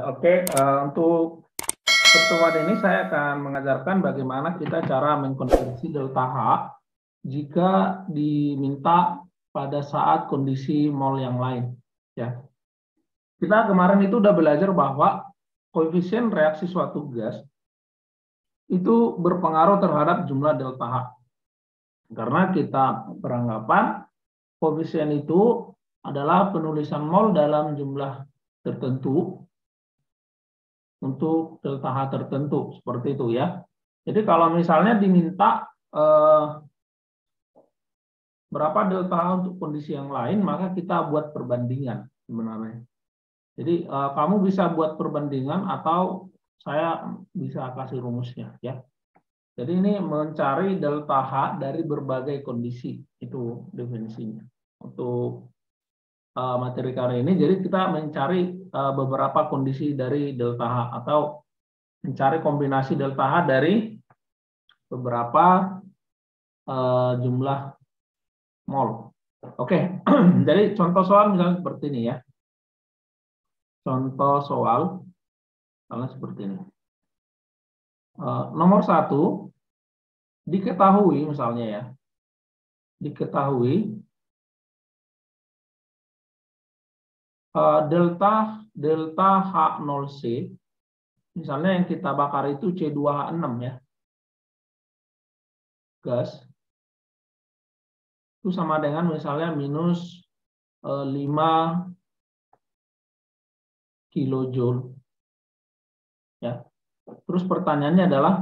Oke. Untuk pertemuan ini saya akan mengajarkan bagaimana kita cara mengkonversi delta H jika diminta pada saat kondisi mol yang lain. Ya, kita kemarin itu udah belajar bahwa koefisien reaksi suatu gas itu berpengaruh terhadap jumlah delta H. Karena kita beranggapan koefisien itu adalah penulisan mol dalam jumlah tertentu untuk delta H tertentu, seperti itu ya. Jadi kalau misalnya diminta berapa delta H untuk kondisi yang lain, maka kita buat perbandingan sebenarnya. Jadi kamu bisa buat perbandingan atau saya bisa kasih rumusnya ya. Jadi ini mencari delta H dari berbagai kondisi, itu definisinya. Untuk materi kali ini, jadi kita mencari beberapa kondisi dari delta H atau mencari kombinasi delta H dari beberapa jumlah mol. Oke, jadi contoh soal misalnya seperti ini ya. Contoh soal misalnya seperti ini. Nomor 1, diketahui misalnya ya, diketahui delta H0C, misalnya yang kita bakar itu C2H6 ya, gas, itu sama dengan misalnya minus 5 kilojoule. Ya. Terus pertanyaannya adalah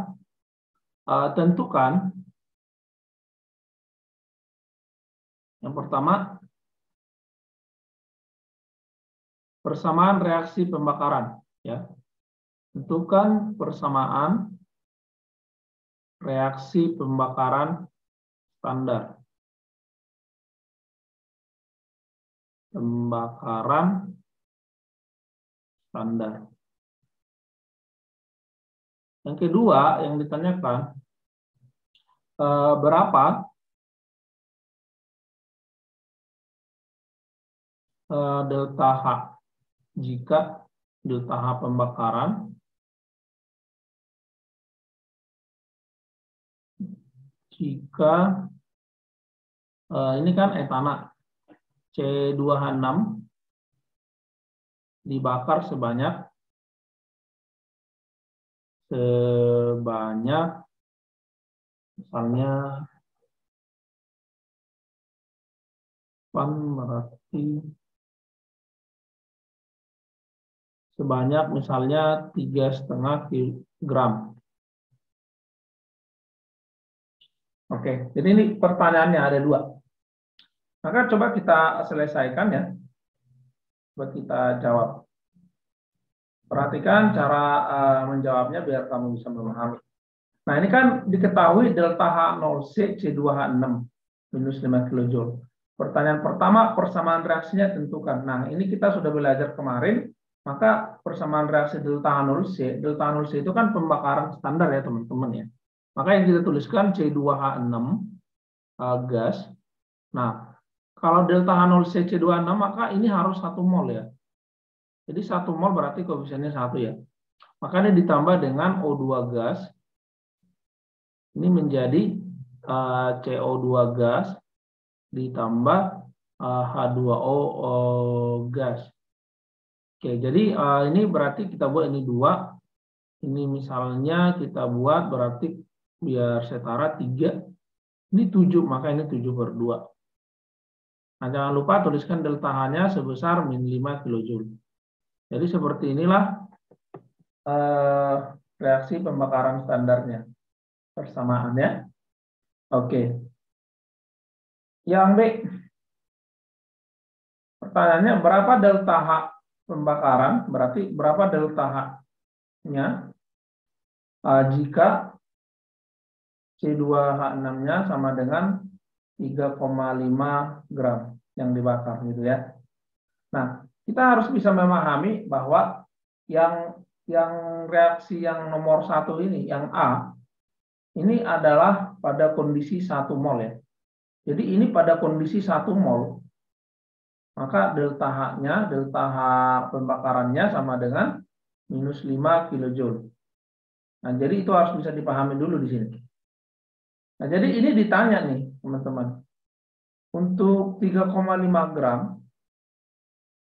tentukan yang pertama persamaan reaksi pembakaran ya. Tentukan persamaan reaksi pembakaran standar. Pembakaran standar. Yang kedua yang ditanyakan berapa delta H jika delta H pembakaran jika ini kan etana C2H6 dibakar sebanyak misalnya berarti sebanyak misalnya 3,5 kilogram. Oke, jadi ini pertanyaannya ada 2. Maka coba kita selesaikan ya. Coba kita jawab. Perhatikan cara menjawabnya biar kamu bisa memahami. Nah, ini kan diketahui delta H0C C2H6 minus 5 kilojoule. Pertanyaan pertama, persamaan reaksinya tentukan. Nah, ini kita sudah belajar kemarin, maka persamaan reaksi delta H0C itu kan pembakaran standar ya teman-teman ya. Maka yang kita tuliskan C2H6 gas. Nah, kalau delta H0C C2H6 maka ini harus 1 mol ya. Jadi 1 mol berarti koefisiennya 1 ya. Makanya ditambah dengan O2 gas. Ini menjadi CO2 gas ditambah H2O gas. Oke, jadi ini berarti kita buat ini 2. Ini misalnya kita buat berarti biar setara 3. Ini 7, maka ini 7/2. Nah, jangan lupa tuliskan delta H-nya sebesar min 5 kilojoule. Jadi seperti inilah reaksi pembakaran standarnya. Persamaannya. Oke. Yang B. Pertanyaannya berapa delta H pembakaran? Berarti berapa delta H-nya jika C2H6-nya sama dengan 3,5 gram yang dibakar gitu ya. Nah, kita harus bisa memahami bahwa yang reaksi yang nomor 1 ini, yang A, ini adalah pada kondisi 1 mol ya. Jadi ini pada kondisi 1 mol, maka delta H-nya, delta H pembakarannya sama dengan minus 5 kilojoule. Nah, jadi itu harus bisa dipahami dulu di sini. Nah, jadi ini ditanya nih, teman-teman. Untuk 3,5 gram,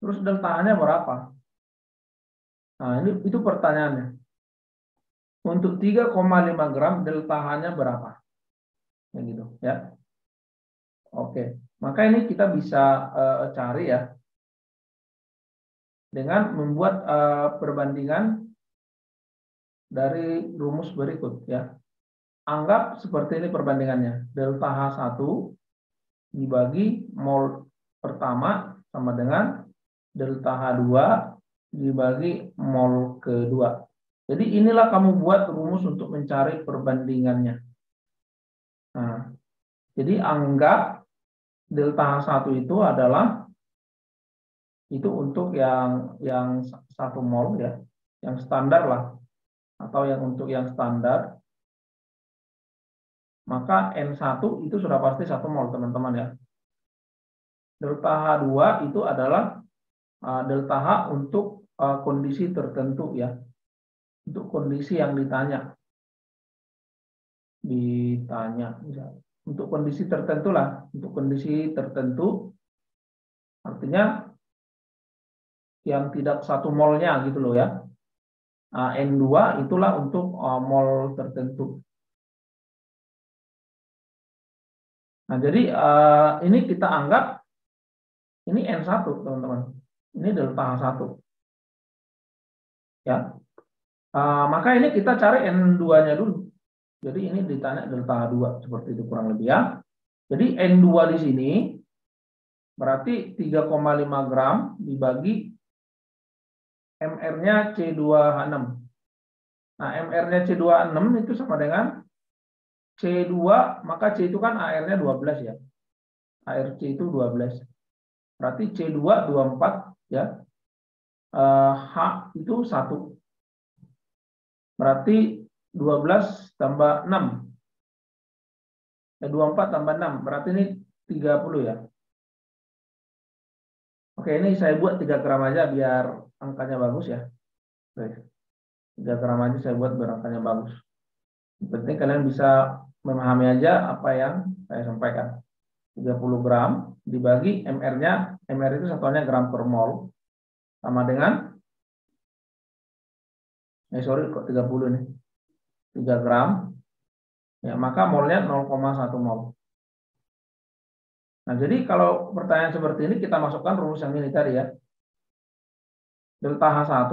terus deltanya berapa? Nah, itu pertanyaannya. Untuk 3,5 gram, deltanya berapa? Ya, gitu, ya. Oke, maka ini kita bisa cari ya, dengan membuat perbandingan dari rumus berikut ya. Anggap seperti ini perbandingannya. Delta H1 dibagi mol pertama sama dengan delta H2 dibagi mol kedua. Jadi inilah kamu buat rumus untuk mencari perbandingannya. Nah, jadi anggap delta H1 itu adalah itu untuk yang 1 mol ya, yang standar lah, atau yang untuk yang standar. Maka N1 itu sudah pasti 1 mol, teman-teman ya. Delta H2 itu adalah delta H untuk kondisi tertentu ya. Untuk kondisi yang ditanya. Untuk kondisi tertentu lah. Untuk kondisi tertentu artinya yang tidak 1 molnya gitu loh ya. N2 itulah untuk mol tertentu. Nah, jadi ini kita anggap ini N1, teman-teman. Ini delta H1. Ya. Maka ini kita cari N2-nya dulu. Jadi ini ditanya delta H2 seperti itu kurang lebih ya. Jadi N2 di sini berarti 3,5 gram dibagi MR-nya C2H6. Nah, MR-nya C2H6 itu sama dengan C2, maka C itu kan AR-nya 12 ya. ARC itu 12. Berarti C2 24 ya. H itu 1. Berarti 12 tambah 6. 24 tambah 6. Berarti ini 30 ya. Oke, ini saya buat 3 gram aja biar angkanya bagus ya. Oke. 3 gram aja saya buat biar angkanya bagus. Yang penting kalian bisa memahami aja apa yang saya sampaikan. 30 gram dibagi MR-nya, MR itu satuannya gram per mol, sama dengan, kok 30 nih, 3 gram, ya maka molnya 0,1 mol. Nah, jadi kalau pertanyaan seperti ini kita masukkan rumus yang ini tadi ya. Delta H1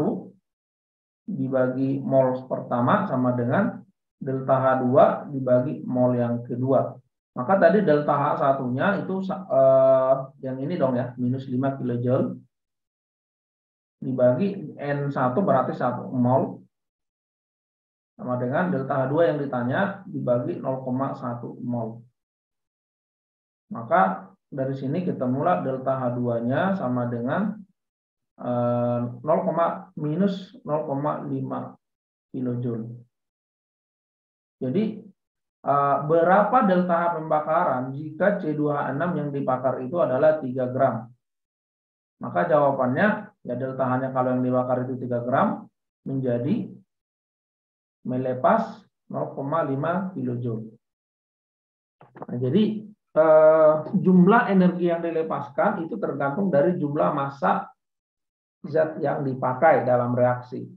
dibagi mol pertama sama dengan delta H2 dibagi mol yang kedua. Maka tadi delta H1-nya itu yang ini dong ya, minus 5 kilojoule dibagi N1 berarti 1 mol sama dengan delta H2 yang ditanya dibagi 0,1 mol. Maka dari sini ketemulah delta H2-nya sama dengan minus 0,5 kilojoule. Jadi berapa delta H pembakaran jika C2H6 yang dibakar itu adalah 3 gram? Maka jawabannya, ya delta H-nya kalau yang dibakar itu 3 gram, menjadi melepas 0,5 kilojoule. Nah, jadi jumlah energi yang dilepaskan itu tergantung dari jumlah massa zat yang dipakai dalam reaksi.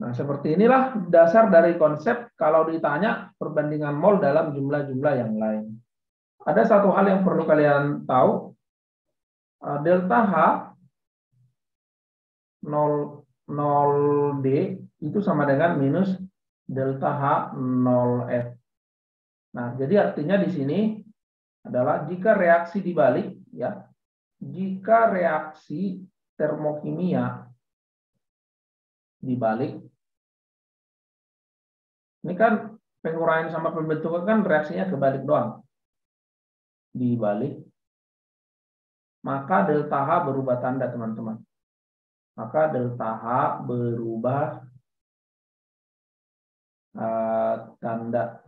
Nah, seperti inilah dasar dari konsep kalau ditanya perbandingan mol dalam jumlah-jumlah yang lain. Ada satu hal yang perlu kalian tahu. Delta H 0D itu sama dengan minus delta H 0F. Nah, jadi artinya di sini adalah jika reaksi dibalik, ya, jika reaksi termokimia dibalik, ini kan penguraian sama pembentukan kan reaksinya kebalik doang. Dibalik, maka delta H berubah tanda, teman-teman. Maka delta H berubah tanda.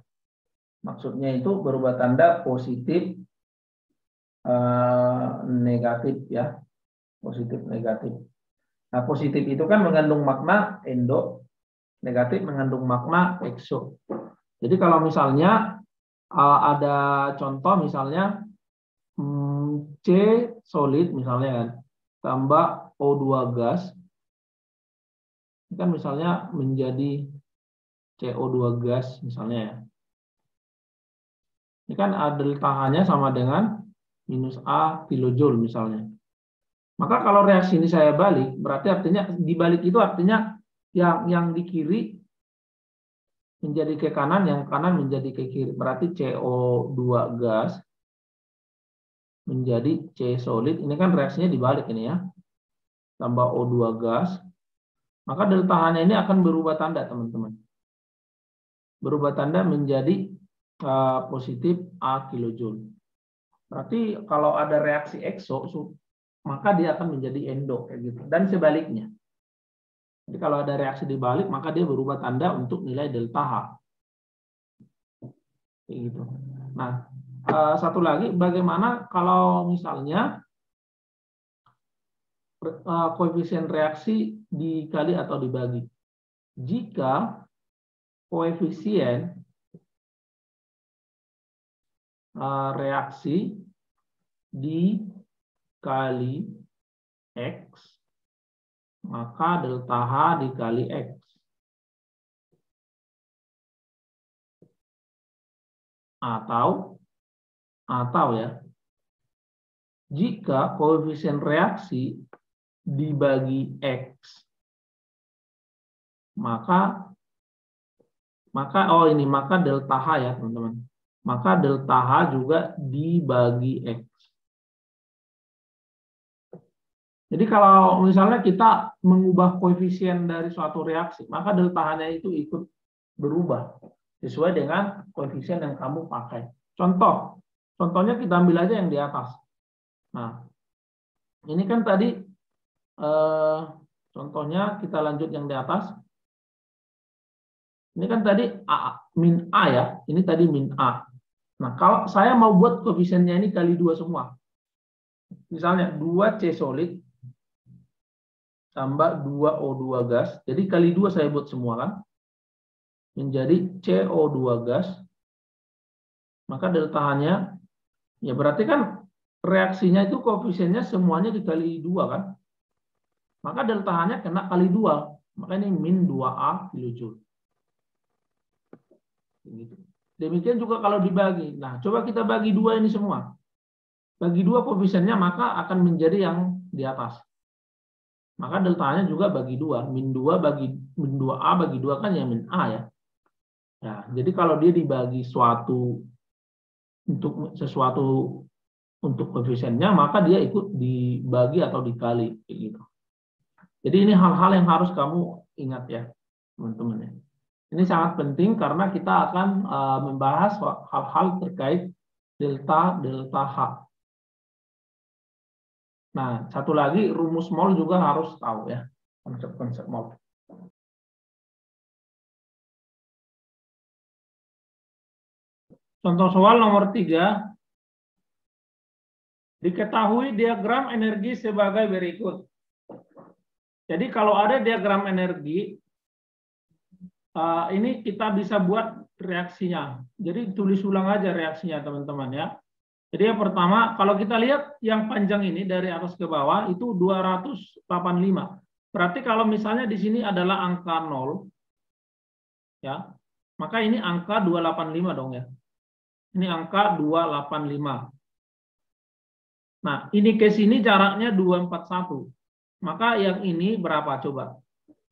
Maksudnya itu berubah tanda positif negatif ya. Positif negatif. Nah, positif itu kan mengandung makna endo, negatif mengandung makna ekso. Jadi kalau misalnya ada contoh misalnya C solid misalnya kan, tambah O2 gas, ini kan misalnya menjadi CO2 gas misalnya ya. Ini kan delta-H-nya sama dengan minus A kilojoule misalnya. Maka kalau reaksi ini saya balik, berarti artinya dibalik itu artinya yang di kiri menjadi ke kanan, yang kanan menjadi ke kiri. Berarti CO2 gas menjadi C solid. Ini kan reaksinya dibalik ini ya. Tambah O2 gas. Maka delta H-nya ini akan berubah tanda, teman-teman. Berubah tanda menjadi positif A kilojoule. Berarti kalau ada reaksi ekso, maka dia akan menjadi endo kayak gitu. Dan sebaliknya. Jadi kalau ada reaksi dibalik, maka dia berubah tanda untuk nilai delta H. Kayak gitu. Nah, satu lagi, bagaimana kalau misalnya koefisien reaksi dikali atau dibagi? Jika koefisien reaksi dikali X, maka delta H dikali X. Atau ya, jika koefisien reaksi dibagi X, maka delta H ya teman-teman. Maka delta H juga dibagi X. Jadi kalau misalnya kita mengubah koefisien dari suatu reaksi, maka delta H-nya itu ikut berubah sesuai dengan koefisien yang kamu pakai. Contohnya kita ambil aja yang di atas. Nah, ini kan tadi contohnya kita lanjut yang di atas. Ini kan tadi min A ya, ini tadi min A. Nah, kalau saya mau buat koefisiennya ini kali 2 semua. Misalnya 2C solid tambah 2O2 gas. Jadi kali 2 saya buat semua kan. Menjadi CO2 gas. Maka delta H-nya, ya berarti kan reaksinya itu koefisiennya semuanya dikali 2 kan. Maka delta H-nya kena kali 2. Maka ini min 2A kilojoule. Demikian juga kalau dibagi. Nah, coba kita bagi 2 ini semua. Bagi 2 koefisiennya, maka akan menjadi yang di atas. Maka delta-nya juga bagi 2. Min 2 bagi min 2A bagi 2 kan ya min A ya. Ya, jadi kalau dia dibagi sesuatu untuk koefisiennya, maka dia ikut dibagi atau dikali gitu. Jadi ini hal-hal yang harus kamu ingat ya, teman-teman ya. Ini sangat penting karena kita akan membahas hal-hal terkait delta H. Nah, satu lagi rumus mol juga harus tahu ya, konsep-konsep mol. Contoh soal nomor 3. Diketahui diagram energi sebagai berikut. Jadi kalau ada diagram energi, ini kita bisa buat reaksinya. Jadi tulis ulang aja reaksinya teman-teman ya. Jadi yang pertama, kalau kita lihat yang panjang ini dari atas ke bawah itu 285. Berarti kalau misalnya di sini adalah angka 0, ya, maka ini angka 285 dong ya. Ini angka 285. Nah, ini ke sini jaraknya 241. Maka yang ini berapa coba?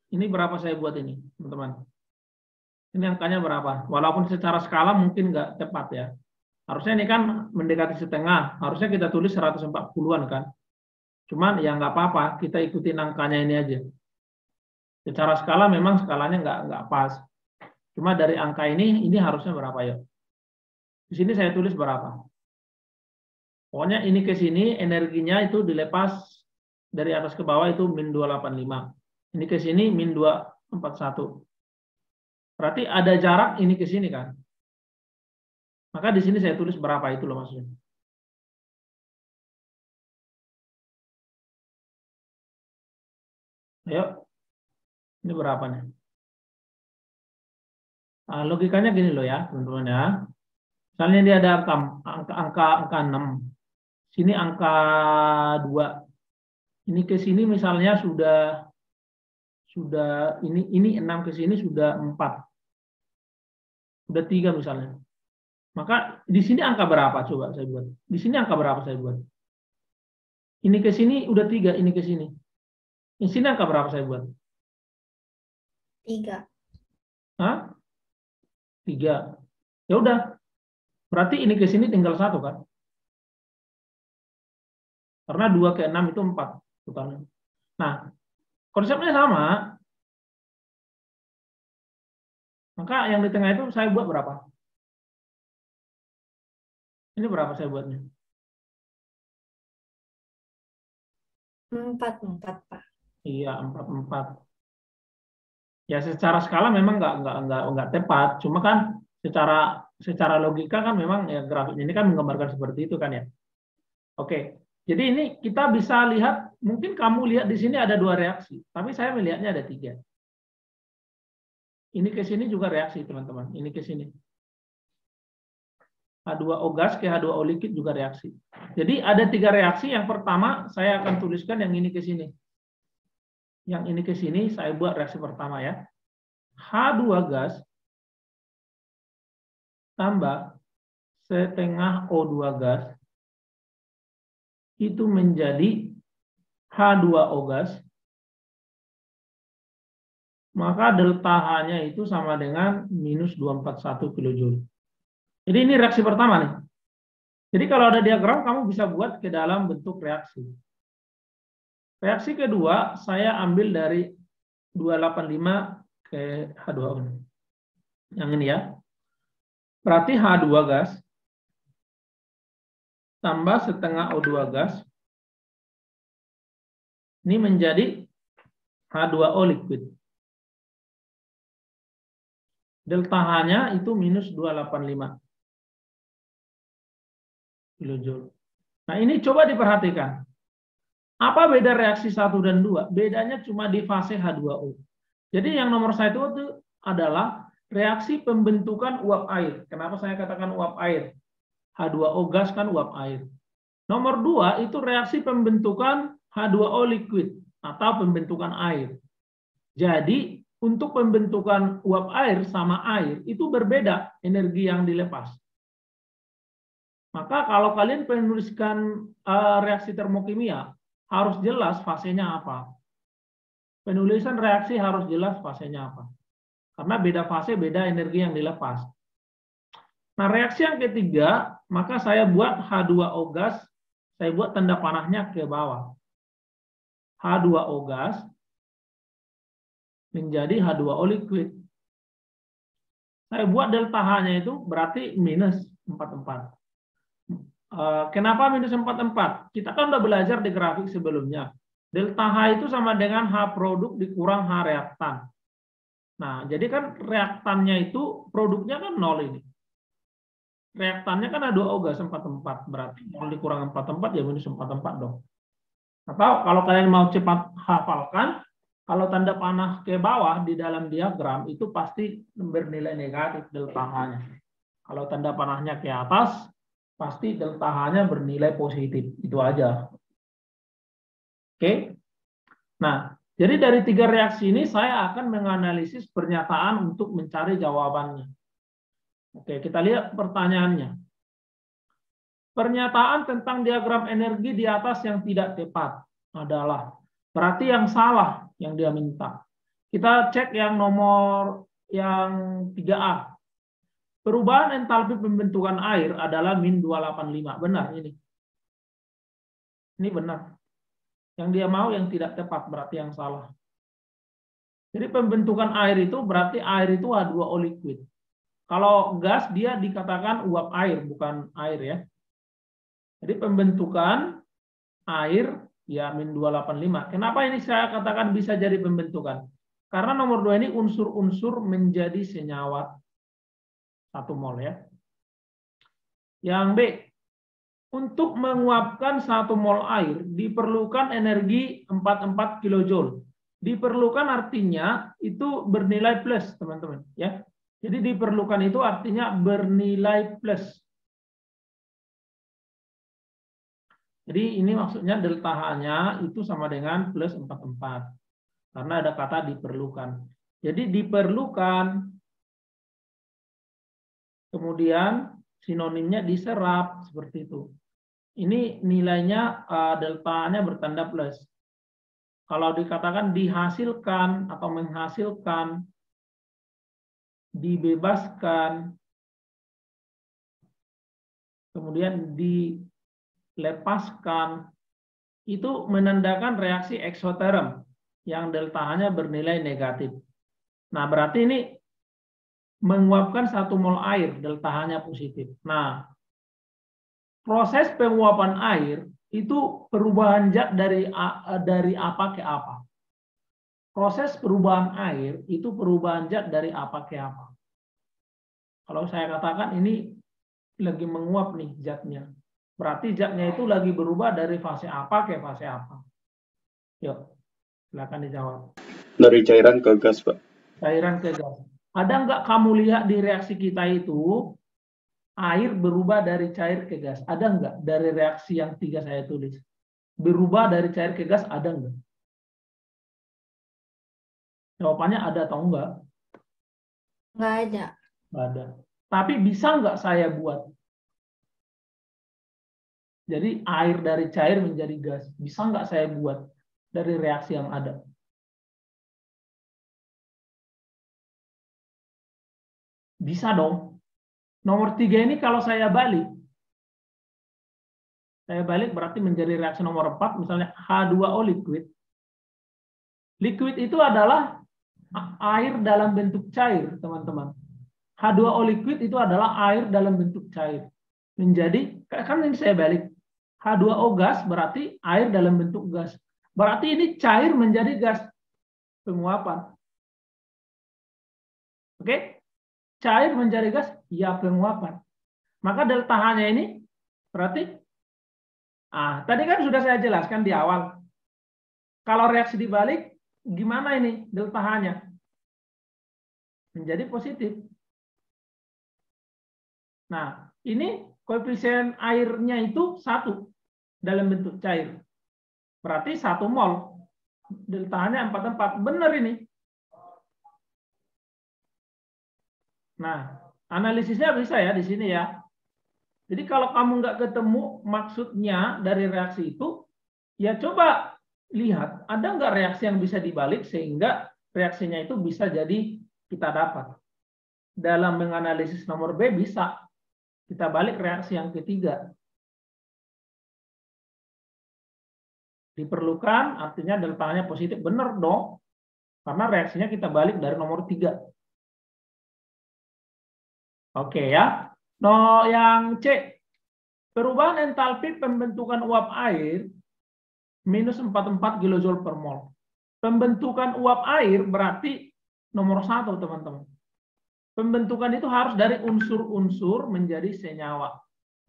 Ini berapa saya buat ini, teman-teman? Ini angkanya berapa? Walaupun secara skala mungkin nggak tepat ya. Harusnya ini kan mendekati setengah. Harusnya kita tulis 140-an kan. Cuman ya nggak apa-apa, kita ikutin angkanya ini aja. Secara skala memang skalanya nggak pas. Cuma dari angka ini harusnya berapa ya? Di sini saya tulis berapa? Pokoknya ini ke sini energinya itu dilepas dari atas ke bawah itu min 285. Ini ke sini min 241. Berarti ada jarak ini ke sini kan? Maka di sini saya tulis berapa itu loh maksudnya. Ayo, ini berapa nih? Nah, logikanya gini loh ya, teman-teman ya. Misalnya dia ada angka 6. Sini angka 2. Ini ke sini misalnya sudah ini 6 ke sini sudah 4. Sudah 3 misalnya. Maka di sini angka berapa coba saya buat? Di sini angka berapa saya buat? Ini ke sini udah 3, ini ke sini. Di sini angka berapa saya buat? 3. Hah? 3. Ya udah. Berarti ini ke sini tinggal 1 kan? Karena 2 ke 6 itu 4 totalnya. Nah, konsepnya sama. Maka yang di tengah itu saya buat berapa? Ini berapa saya buatnya? 4, Pak. Iya, 4. Ya secara skala memang nggak tepat. Cuma kan secara logika kan memang ya grafik ini kan menggambarkan seperti itu kan ya. Oke. Jadi ini kita bisa lihat, mungkin kamu lihat di sini ada 2 reaksi, tapi saya melihatnya ada 3. Ini ke sini juga reaksi, teman-teman. Ini ke sini. H2O gas ke H2O liquid juga reaksi. Jadi ada 3 reaksi. Yang pertama saya akan tuliskan yang ini ke sini. Yang ini ke sini saya buat reaksi pertama ya. H2 gas tambah setengah O2 gas itu menjadi H2O gas. Maka delta H-nya itu sama dengan minus 241 kJ. Jadi ini reaksi pertama nih. Jadi kalau ada diagram kamu bisa buat ke dalam bentuk reaksi. Reaksi kedua saya ambil dari 285 ke H2O. Yang ini ya. Berarti H2 gas tambah setengah O2 gas ini menjadi H2O liquid. Delta H-nya itu minus 285 kilojoule. Nah ini coba diperhatikan. Apa beda reaksi 1 dan 2? Bedanya cuma di fase H2O. Jadi yang nomor 1 itu adalah reaksi pembentukan uap air. Kenapa saya katakan uap air? H2O gas kan uap air. Nomor 2 itu reaksi pembentukan H2O liquid atau pembentukan air. Jadi untuk pembentukan uap air sama air itu berbeda energi yang dilepas. Maka kalau kalian menuliskan reaksi termokimia, harus jelas fasenya apa. Penulisan reaksi harus jelas fasenya apa. Karena beda fase, beda energi yang dilepas. Nah, reaksi yang ketiga, maka saya buat H2O gas, saya buat tanda panahnya ke bawah. H2O gas menjadi H2O liquid. Saya buat delta H-nya itu berarti minus 44. Kenapa minus 44? Kita kan udah belajar di grafik sebelumnya. Delta H itu sama dengan H produk dikurang H reaktan. Nah, jadi kan reaktannya itu produknya kan 0 ini. Reaktannya kan H2O gas 44. Berarti 0 dikurang 44 ya minus 44 dong. Atau kalau kalian mau cepat hafalkan, kalau tanda panah ke bawah di dalam diagram itu pasti bernilai negatif delta H-nya. Kalau tanda panahnya ke atas, pasti delta H-nya bernilai positif. Itu aja. Oke. Nah, jadi dari 3 reaksi ini saya akan menganalisis pernyataan untuk mencari jawabannya. Oke, kita lihat pertanyaannya. Pernyataan tentang diagram energi di atas yang tidak tepat adalah berarti yang salah yang dia minta. Kita cek yang nomor yang 3A. Perubahan entalpi pembentukan air adalah min 285. Benar ini. Ini benar. Yang dia mau yang tidak tepat berarti yang salah. Jadi pembentukan air itu berarti air itu H2O liquid. Kalau gas dia dikatakan uap air bukan air ya. Jadi pembentukan air ya min 285. Kenapa ini saya katakan bisa jadi pembentukan? Karena nomor 2 ini unsur-unsur menjadi senyawa 1 mol ya. Yang B, untuk menguapkan 1 mol air diperlukan energi 44 kJ. Diperlukan artinya itu bernilai plus, teman-teman. Ya, jadi diperlukan itu artinya bernilai plus. Jadi ini maksudnya delta H-nya itu sama dengan plus 44. Karena ada kata diperlukan. Jadi diperlukan, kemudian sinonimnya diserap, seperti itu. Ini nilainya delta-nya bertanda plus. Kalau dikatakan dihasilkan atau menghasilkan, dibebaskan, kemudian dilepaskan, itu menandakan reaksi eksoterm yang delta-nya bernilai negatif. Nah, berarti ini menguapkan 1 mol air, delta-nya positif. Nah, proses penguapan air itu perubahan zat dari apa ke apa. Proses perubahan air itu perubahan zat dari apa ke apa. Kalau saya katakan ini lagi menguap nih zatnya, berarti zatnya itu lagi berubah dari fase apa ke fase apa. Yuk, silakan dijawab. Dari cairan ke gas, Pak. Cairan ke gas. Ada nggak kamu lihat di reaksi kita itu air berubah dari cair ke gas? Ada nggak dari reaksi yang 3 saya tulis? Berubah dari cair ke gas ada nggak? Jawabannya ada atau enggak? Nggak ada. Nggak ada. Tapi bisa nggak saya buat? Jadi air dari cair menjadi gas. Bisa nggak saya buat dari reaksi yang ada? Bisa dong. Nomor 3 ini kalau saya balik berarti menjadi reaksi nomor 4, misalnya H2O liquid. Liquid itu adalah air dalam bentuk cair, teman-teman. H2O liquid itu adalah air dalam bentuk cair. Menjadi, kan ini saya balik. H2O gas berarti air dalam bentuk gas. Berarti ini cair menjadi gas. Penguapan. Oke? Cair menjadi gas, ya penguapan. Maka delta H-nya ini berarti, tadi kan sudah saya jelaskan di awal. Kalau reaksi dibalik, gimana ini delta H-nya? Menjadi positif. Nah, ini koefisien airnya itu 1 dalam bentuk cair. Berarti 1 mol. Delta H-nya 44. Benar ini. Nah, analisisnya bisa ya di sini ya. Jadi kalau kamu nggak ketemu maksudnya dari reaksi itu, ya coba lihat ada nggak reaksi yang bisa dibalik sehingga reaksinya itu bisa jadi kita dapat. Dalam menganalisis nomor B bisa kita balik reaksi yang ketiga. Diperlukan artinya delta-nya positif, benar dong. Karena reaksinya kita balik dari nomor 3. Oke ya. No, yang C. Perubahan entalpi pembentukan uap air minus 44 kJ per mol. Pembentukan uap air berarti nomor 1, teman-teman. Pembentukan itu harus dari unsur-unsur menjadi senyawa.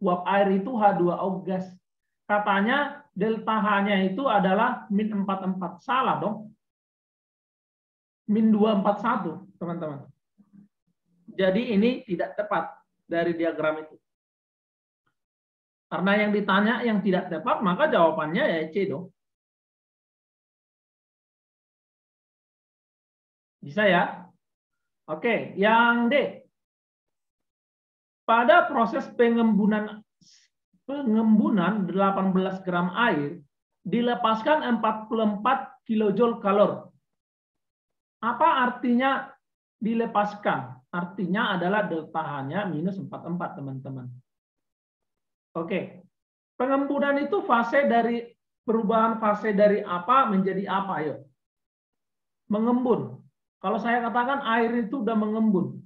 Uap air itu H2O gas. Katanya delta H-nya itu adalah min 44. Salah dong. Min 241, teman-teman. Jadi ini tidak tepat dari diagram itu. Karena yang ditanya yang tidak tepat, maka jawabannya ya C dong. Bisa ya? Oke, yang D. Pada proses pengembunan 18 gram air, dilepaskan 44 kJ kalor. Apa artinya dilepaskan? Artinya adalah delta H-nya minus 44, teman-teman. Oke. Pengembunan itu fase dari perubahan fase dari apa menjadi apa, yuk. Mengembun. Kalau saya katakan air itu udah mengembun,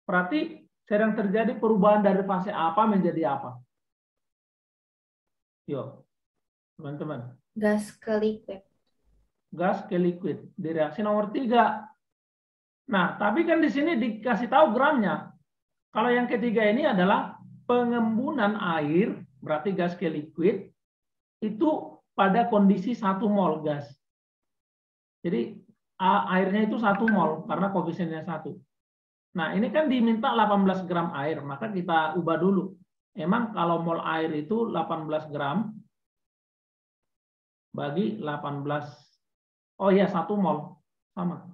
berarti sedang terjadi perubahan dari fase apa menjadi apa? Yuk, teman-teman. Gas ke liquid. Gas ke liquid. Di reaksi nomor 3. Nah, tapi kan di sini dikasih tahu gramnya. Kalau yang ketiga ini adalah pengembunan air, berarti gas ke liquid, itu pada kondisi 1 mol gas. Jadi airnya itu 1 mol karena koefisiennya 1. Nah, ini kan diminta 18 gram air, maka kita ubah dulu. Emang kalau mol air itu 18 gram bagi 18. Oh iya, 1 mol. Sama.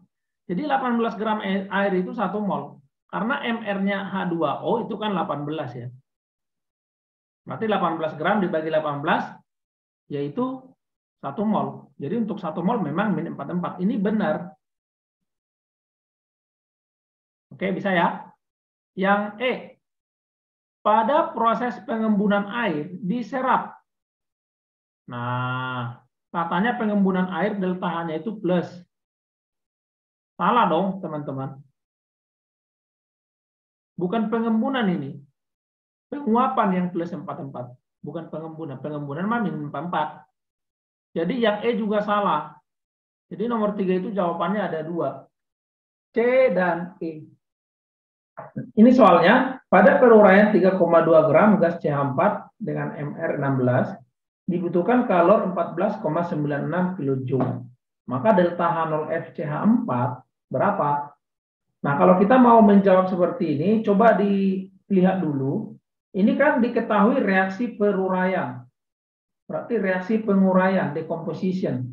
Jadi 18 gram air itu 1 mol. Karena MR-nya H2O itu kan 18 ya. Berarti 18 gram dibagi 18 yaitu 1 mol. Jadi untuk 1 mol memang min 44. Ini benar. Oke, bisa ya? Yang E. Pada proses pengembunan air diserap. Nah, katanya pengembunan air delta H-nya itu plus. Salah dong, teman-teman. Bukan pengembunan ini. Penguapan yang plus 44. Bukan pengembunan. Pengembunan mah min 44. Jadi yang E juga salah. Jadi nomor 3 itu jawabannya ada 2. C dan E. Ini soalnya, pada peruraian 3,2 gram gas CH4 dengan MR 16, dibutuhkan kalor 14,96 kJ. Maka delta H0F CH4 berapa? Nah, kalau kita mau menjawab seperti ini, coba dilihat dulu. Ini kan diketahui reaksi peruraian. Berarti reaksi penguraian, decomposition.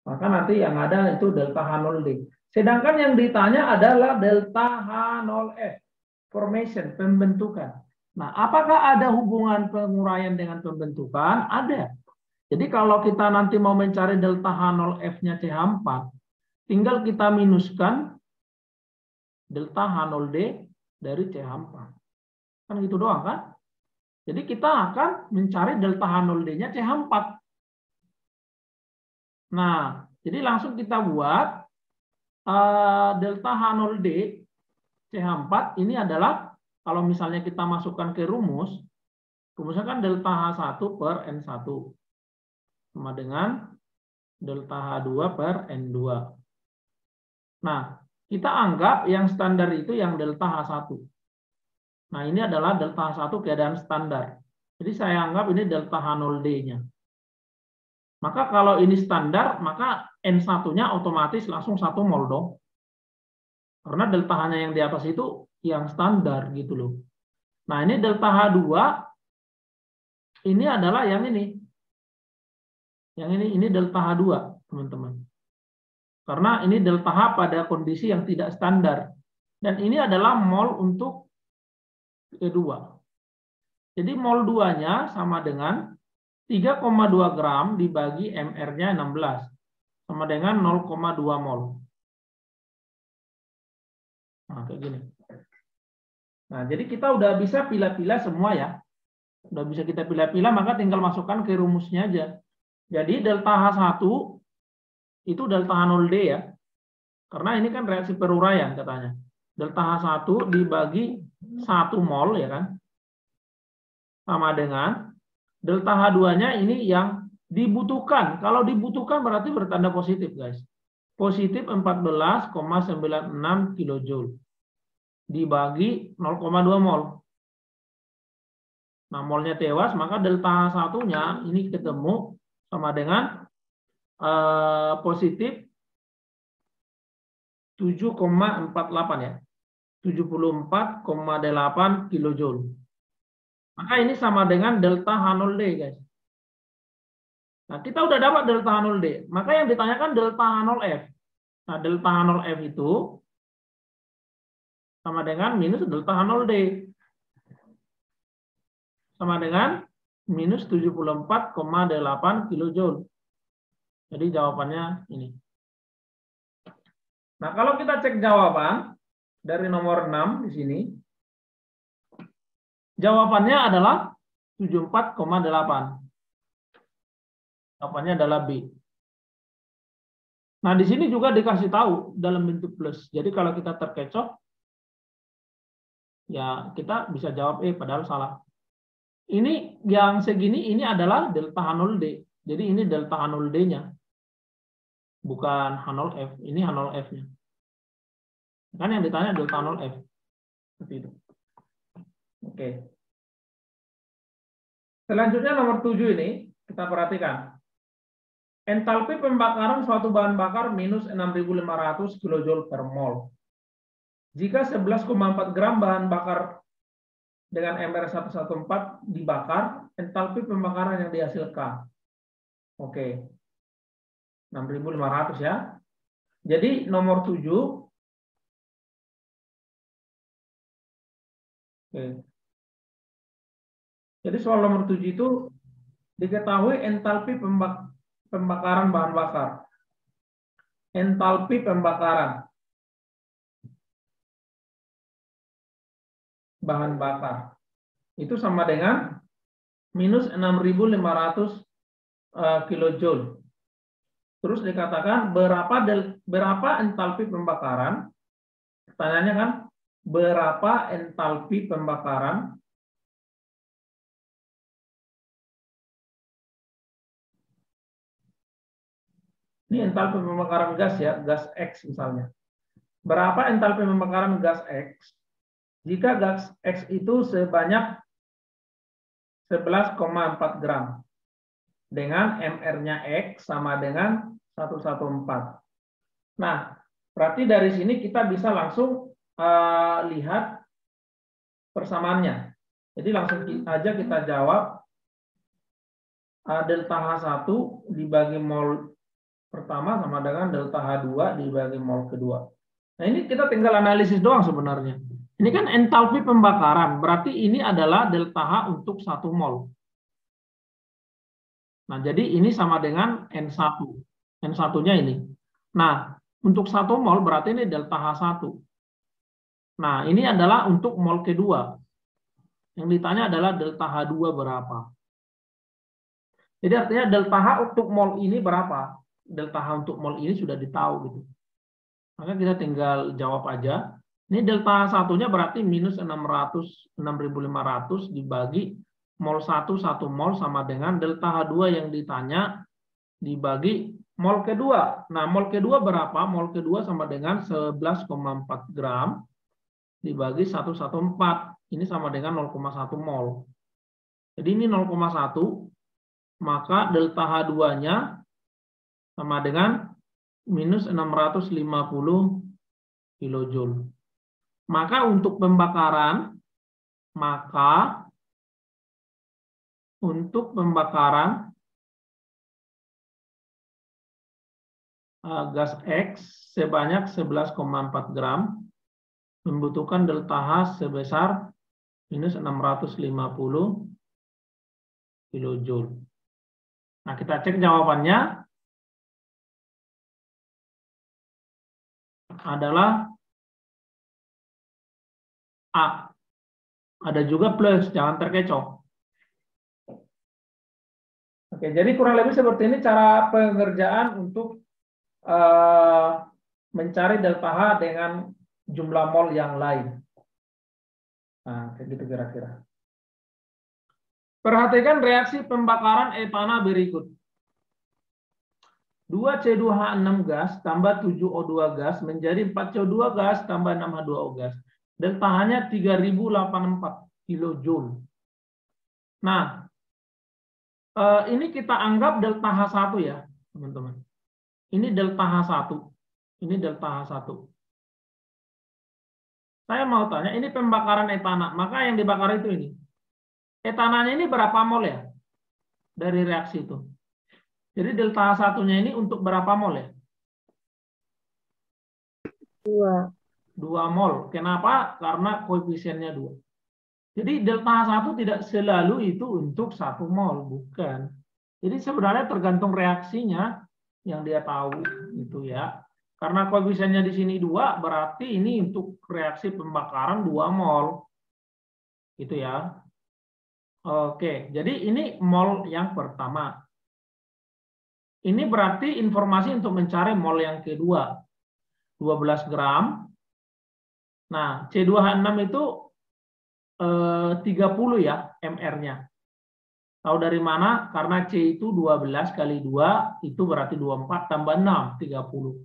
Maka nanti yang ada itu delta H0D. Sedangkan yang ditanya adalah delta H0F, formation, pembentukan. Nah, apakah ada hubungan penguraian dengan pembentukan? Ada. Jadi kalau kita nanti mau mencari delta H0F-nya CH4, tinggal kita minuskan delta H0D dari CH4. Kan gitu doang kan? Jadi kita akan mencari delta H0D-nya CH4. Nah, jadi langsung kita buat delta H0D CH4 ini adalah, kalau misalnya kita masukkan ke rumusnya kan delta H1 per N1 sama dengan delta H2 per N2. Nah, kita anggap yang standar itu yang delta H1. Nah, ini adalah delta H1 keadaan standar. Jadi saya anggap ini delta H0D-nya. Maka kalau ini standar, maka N1-nya otomatis langsung 1 mol dong. Karena delta H-nya yang di atas itu yang standar gitu loh. Nah, ini delta H2 ini adalah yang ini. Yang ini delta H2, teman-teman. Karena ini delta H pada kondisi yang tidak standar. Dan ini adalah mol untuk kedua. Jadi mol 2-nya sama dengan 3,2 gram dibagi MR-nya 16. Sama dengan 0,2 mol. Nah, kayak gini. Nah, jadi kita udah bisa pilih-pilih semua ya. Udah bisa kita pilih-pilih, maka tinggal masukkan ke rumusnya aja. Jadi delta H1 itu delta H0D ya. Karena ini kan reaksi peruraian katanya. Delta H1 dibagi 1 mol ya kan. Sama dengan delta H2-nya ini yang dibutuhkan. Kalau dibutuhkan berarti bertanda positif, guys. Positif 14,96 kJ dibagi 0,2 mol. Nah, molnya tewas, maka delta H1-nya ini ketemu sama dengan positif 7,48 ya. 74,8 kJ. Maka ini sama dengan delta H0D, guys. Nah, kita udah dapat delta H0D. Maka yang ditanyakan delta H0F. Nah, delta H0F itu sama dengan minus delta H0D. Sama dengan minus 74,8 kJ. Jadi jawabannya ini. Nah, kalau kita cek jawaban dari nomor 6 di sini, jawabannya adalah 74,8. Jawabannya adalah B. Nah, di sini juga dikasih tahu dalam bentuk plus. Jadi kalau kita terkecoh, ya kita bisa jawab E, padahal salah. Ini yang segini, ini adalah delta H0D. Jadi ini delta H0D-nya. Bukan H0F. Ini H0F-nya. Kan yang ditanya delta H0F. Seperti itu. Oke. Selanjutnya nomor 7 ini, kita perhatikan. Entalpi pembakaran suatu bahan bakar minus 6.500 kJ per mol. Jika 11,4 gram bahan bakar dengan MR114 dibakar, entalpi pembakaran yang dihasilkan. Oke. 6.500 ya. Jadi nomor 7. Oke. Jadi soal nomor 7 itu diketahui entalpi pembakaran bahan bakar. Entalpi pembakaran bahan bakar itu sama dengan minus 6.500 kilojoule. Terus dikatakan berapa entalpi pembakaran? Pertanyaannya kan berapa entalpi pembakaran ini entalpi pembakaran gas ya, gas X misalnya. Berapa entalpi pembakaran gas X jika gas X itu sebanyak 11,4 gram dengan MR-nya X sama dengan 114. Nah, berarti dari sini kita bisa langsung lihat persamaannya. Jadi langsung aja kita jawab delta H1 dibagi mol pertama sama dengan delta H2 dibagi mol kedua. Nah, ini kita tinggal analisis doang sebenarnya. Ini kan entalpi pembakaran, berarti ini adalah delta H untuk 1 mol. Nah, jadi ini sama dengan N1. N1-nya ini. Nah, untuk 1 mol berarti ini delta H1. Nah, ini adalah untuk mol kedua. Yang ditanya adalah delta H2 berapa. Jadi artinya delta H untuk mol ini berapa? Delta H untuk mol ini sudah ditahu gitu. Maka kita tinggal jawab aja. Ini delta H1-nya berarti minus 6.500 dibagi mol 1 mol sama dengan delta H2 yang ditanya dibagi mol kedua. Nah, mol kedua berapa? Mol kedua sama dengan 11,4 gram dibagi 114. Ini sama dengan 0,1 mol. Jadi ini 0,1, maka delta H2-nya sama dengan minus 650 kilojoule. Maka untuk pembakaran, gas X sebanyak 11,4 gram membutuhkan delta H sebesar minus 650 kilojoule. Nah, kita cek jawabannya adalah A. Ada juga plus, jangan terkecoh. Oke, jadi kurang lebih seperti ini cara pengerjaan untuk mencari delta H dengan jumlah mol yang lain. Nah, kayak gitu kira-kira. Perhatikan reaksi pembakaran etana berikut. 2C2H6 gas tambah 7O2 gas menjadi 4CO2 gas tambah 6H2O gas. Delta H-nya 3084 kilojoule. Nah, ini kita anggap delta H1 ya, teman-teman. Ini delta H1. Ini delta H1. Saya mau tanya, ini pembakaran etana, maka yang dibakar itu ini. Etananya ini berapa mol ya? Dari reaksi itu. Jadi delta H1-nya ini untuk berapa mol ya? 2 mol. Kenapa? Karena koefisiennya 2. Jadi delta H1 tidak selalu itu untuk 1 mol, bukan. Jadi sebenarnya tergantung reaksinya yang dia tahu gitu ya. Karena koefisiennya di sini 2, berarti ini untuk reaksi pembakaran 2 mol. Gitu ya. Oke, jadi ini mol yang pertama. Ini berarti informasi untuk mencari mol yang kedua. 12 gram. Nah, C2H6 itu 30 ya MR-nya. Tahu dari mana? Karena C itu 12 kali 2, itu berarti 24 tambah 6, 30.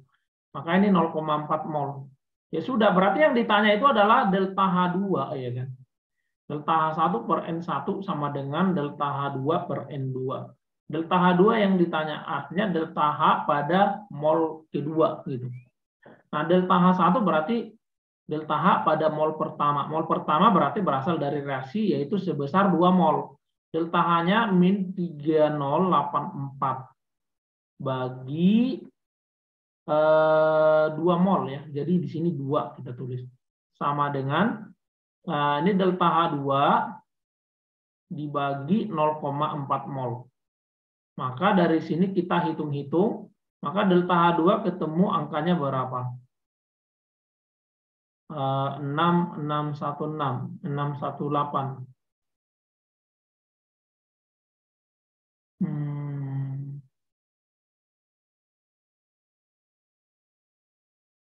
Maka ini 0,4 mol. Ya sudah, berarti yang ditanya itu adalah delta H2, ya kan? Delta H1 per N1 sama dengan delta H2 per N2. Delta H2 yang ditanya, artinya delta H pada mol kedua gitu. Nah, delta H1 berarti delta H pada mol pertama. Mol pertama berarti berasal dari reaksi, yaitu sebesar 2 mol. Delta H-nya min 3084 bagi 2 mol ya. Jadi di sini 2 kita tulis. Sama dengan, ini delta H2 dibagi 0,4 mol. Maka dari sini kita hitung-hitung, maka delta H2 ketemu angkanya berapa? 618.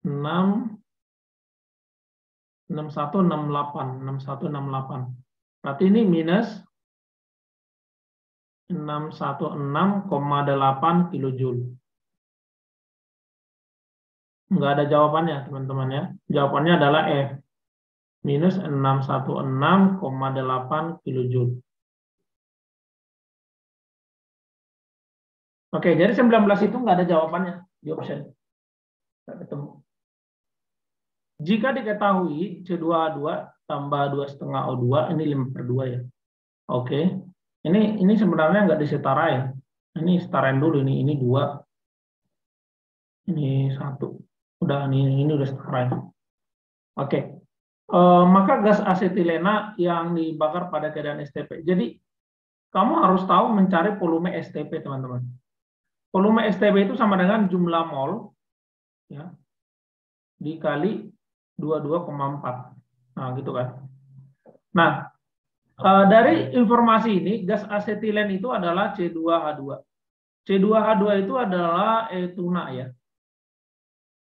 6168. Berarti ini minus 616,8 kilojoule. Enggak ada jawabannya, teman-teman ya. Jawabannya adalah F. Minus 616,8 kilojoule. Oke, jadi 19 itu enggak ada jawabannya di option. Enggak ketemu. Jika diketahui C2H2 tambah 2,5 O2, ini 5/2 ya. Oke. Ini sebenarnya enggak disetarain. Ini setarain dulu, ini 2. Ini 1. Udah, ini udah setarain. Oke. Maka gas asetilena yang dibakar pada keadaan STP. Jadi, kamu harus tahu mencari volume STP, teman-teman. Volume STP itu sama dengan jumlah mol ya, dikali 22,4. Nah, gitu kan. Nah, dari informasi ini, gas asetilen itu adalah C2H2. C2H2 itu adalah etuna ya.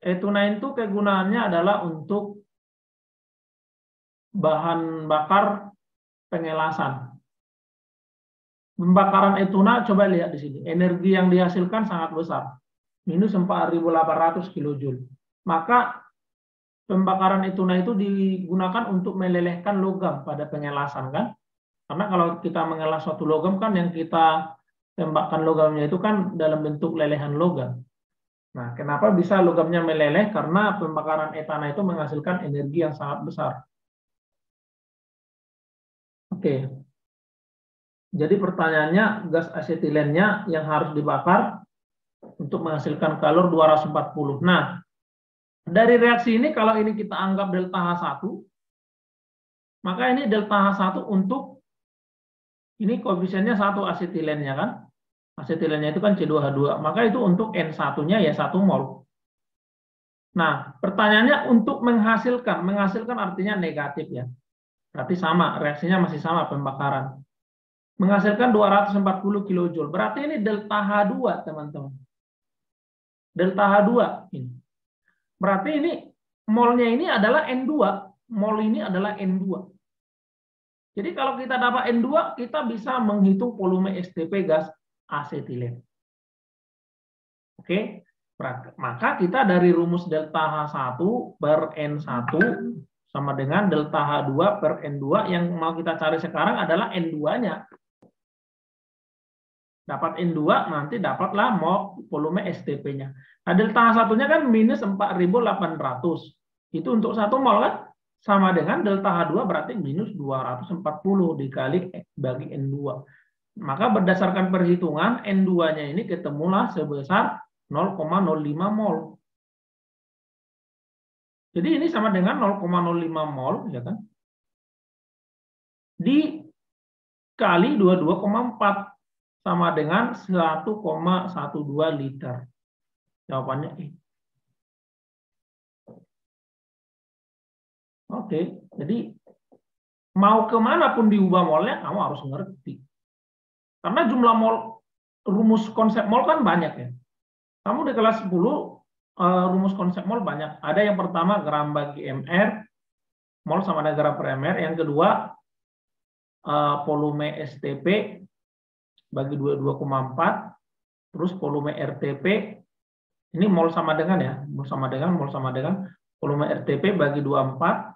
Etuna itu kegunaannya adalah untuk bahan bakar pengelasan. Pembakaran etuna, coba lihat di sini. Energi yang dihasilkan sangat besar. Minus 4.800 kilojoule. Maka pembakaran etuna itu digunakan untuk melelehkan logam pada pengelasan kan? Karena kalau kita mengelas suatu logam kan yang kita tembakkan logamnya itu kan dalam bentuk lelehan logam. Nah, kenapa bisa logamnya meleleh? Karena pembakaran etana itu menghasilkan energi yang sangat besar. Oke. Jadi pertanyaannya, gas asetilennya yang harus dibakar untuk menghasilkan kalor 240. Nah, dari reaksi ini, kalau ini kita anggap delta H1, maka ini delta H1 untuk, ini koefisiennya 1 asetilennya kan? Asetilennya itu kan C2H2, maka itu untuk N1-nya ya 1 mol. Nah, pertanyaannya untuk menghasilkan artinya negatif ya. Berarti sama, reaksinya masih sama pembakaran. Menghasilkan 240 kilojoule. Berarti ini delta H2, teman-teman. Delta H2 ini. Berarti ini molnya ini adalah N2. Mol ini adalah N2. Jadi kalau kita dapat N2, kita bisa menghitung volume STP gas asetilen. Oke, maka kita dari rumus delta H1 per N1 sama dengan delta H2 per N2, yang mau kita cari sekarang adalah N2-nya. Dapat N2, nanti dapatlah volume STP-nya. Nah, delta H1-nya kan minus 4.800. Itu untuk 1 mol kan? Sama dengan delta H2 berarti minus 240 dikali bagi N2. Maka berdasarkan perhitungan, N2-nya ini ketemulah sebesar 0,05 mol. Jadi ini sama dengan 0,05 mol, ya kan? Dikali 22,4. Sama dengan 1,12 liter. Jawabannya E. Oke, jadi mau kemanapun diubah molnya, kamu harus ngerti. Karena jumlah mol, rumus konsep mol kan banyak ya. Kamu di kelas 10, rumus konsep mol banyak. Ada yang pertama gram bagi mr, mol sama dengan gram per mr. Yang kedua, volume STP bagi 22,4, terus volume RTP, ini mol sama dengan ya, mol sama dengan, volume RTP bagi 24,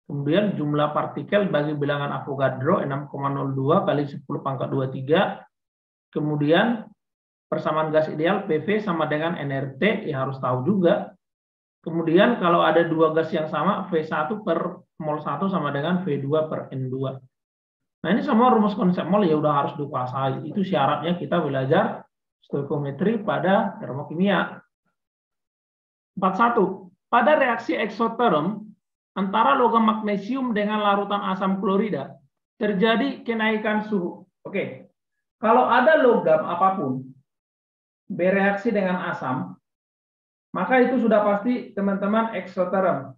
kemudian jumlah partikel bagi bilangan Avogadro 6,02 kali 10⁻23, Kemudian persamaan gas ideal PV sama dengan nRT, ya harus tahu juga. Kemudian kalau ada dua gas yang sama, V1 per mol 1 sama dengan V2 per N2. Nah ini semua rumus konsep mol ya udah harus dikuasai. Itu syaratnya kita belajar stoikiometri pada termokimia. 41. Pada reaksi eksoterm antara logam magnesium dengan larutan asam klorida terjadi kenaikan suhu. Oke. Kalau ada logam apapun bereaksi dengan asam, maka itu sudah pasti teman-teman eksoterm.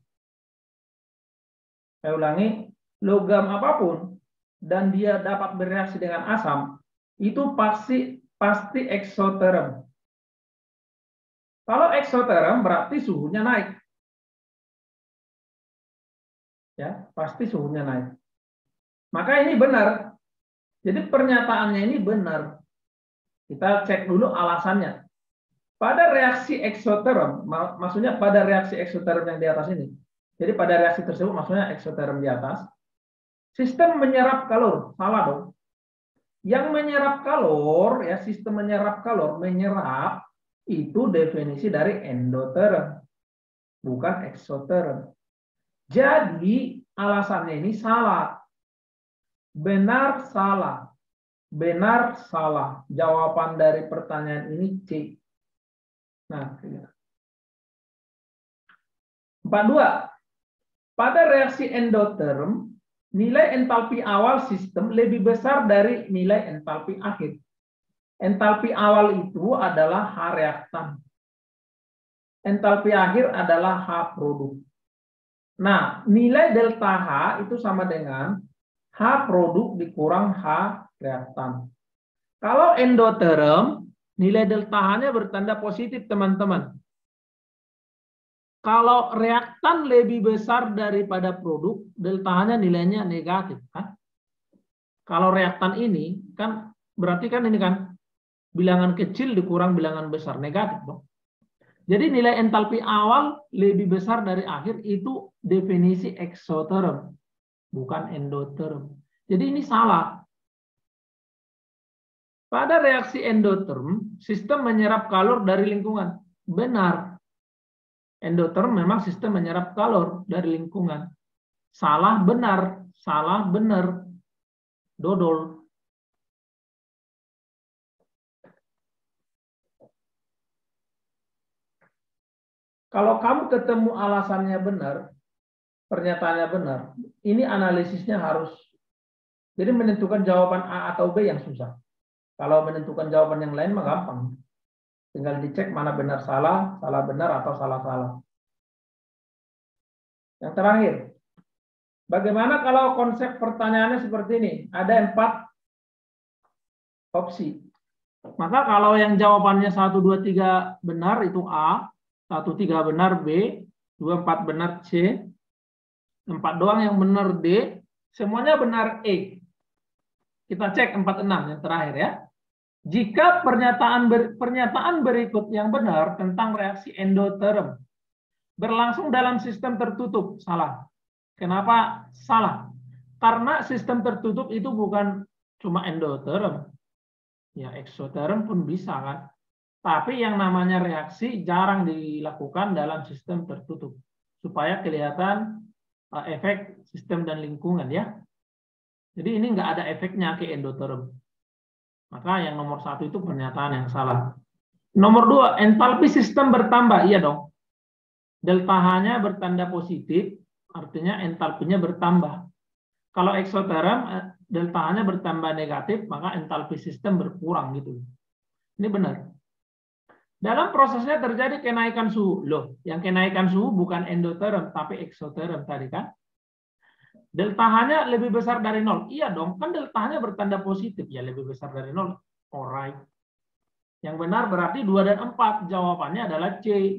Saya ulangi, logam apapun dan dia dapat bereaksi dengan asam, itu pasti eksoterm. Kalau eksoterm berarti suhunya naik. Ya, pasti suhunya naik. Maka ini benar. Jadi pernyataannya ini benar. Kita cek dulu alasannya. Pada reaksi eksoterm, maksudnya pada reaksi eksoterm yang di atas ini. Jadi pada reaksi tersebut maksudnya eksoterm di atas. Sistem menyerap kalor, salah dong. Yang menyerap kalor, ya sistem menyerap kalor, menyerap itu definisi dari endoterm, bukan eksoterm. Jadi alasannya ini salah. Benar salah. Benar salah. Jawaban dari pertanyaan ini C. Nah, 42. Pada reaksi endoterm, nilai entalpi awal sistem lebih besar dari nilai entalpi akhir. Entalpi awal itu adalah H reaktan. Entalpi akhir adalah H produk. Nah, nilai delta H itu sama dengan H produk dikurang H reaktan. Kalau endoterm, nilai delta H-nya bertanda positif, teman-teman. Kalau reaktan lebih besar daripada produk, delta H-nya nilainya negatif, kan? Kalau reaktan ini, kan berarti kan ini kan bilangan kecil dikurang bilangan besar, negatif dong. Jadi nilai entalpi awal lebih besar dari akhir itu definisi eksoterm, bukan endoterm. Jadi ini salah. Pada reaksi endoterm, sistem menyerap kalor dari lingkungan. Benar. Endoterm memang sistem menyerap kalor dari lingkungan. Salah benar, salah benar. Dodol. Kalau kamu ketemu alasannya benar, pernyataannya benar, ini analisisnya harus, jadi menentukan jawaban A atau B yang susah. Kalau menentukan jawaban yang lain mah gampang. Tinggal dicek mana benar salah, salah benar atau salah salah. Yang terakhir, bagaimana kalau konsep pertanyaannya seperti ini? Ada 4 opsi. Maka kalau yang jawabannya 1, 2, 3 benar itu A, 1, 3 benar B, 2, 4 benar C, 4 doang yang benar D, semuanya benar E. Kita cek 4, 6 yang terakhir ya. Jika pernyataan berikut yang benar tentang reaksi endoterm berlangsung dalam sistem tertutup, salah. Kenapa salah? Karena sistem tertutup itu bukan cuma endoterm. Ya, eksoterm pun bisa kan. Tapi yang namanya reaksi jarang dilakukan dalam sistem tertutup. Supaya kelihatan efek sistem dan lingkungan ya. Jadi ini nggak ada efeknya ke endoterm. Maka yang nomor 1 itu pernyataan yang salah. Nomor 2, entalpi sistem bertambah. Iya dong. Delta H-nya bertanda positif, artinya entalpinya bertambah. Kalau eksoterm, delta H-nya bertambah negatif, maka entalpi sistem berkurang gitu. Ini benar. Dalam prosesnya terjadi kenaikan suhu. Loh, yang kenaikan suhu bukan endoterm, tapi eksoterm tadi kan. Delta H-nya lebih besar dari 0. Iya dong, kan delta H-nya bertanda positif. Ya lebih besar dari 0. Alright. Yang benar berarti 2 dan 4. Jawabannya adalah C.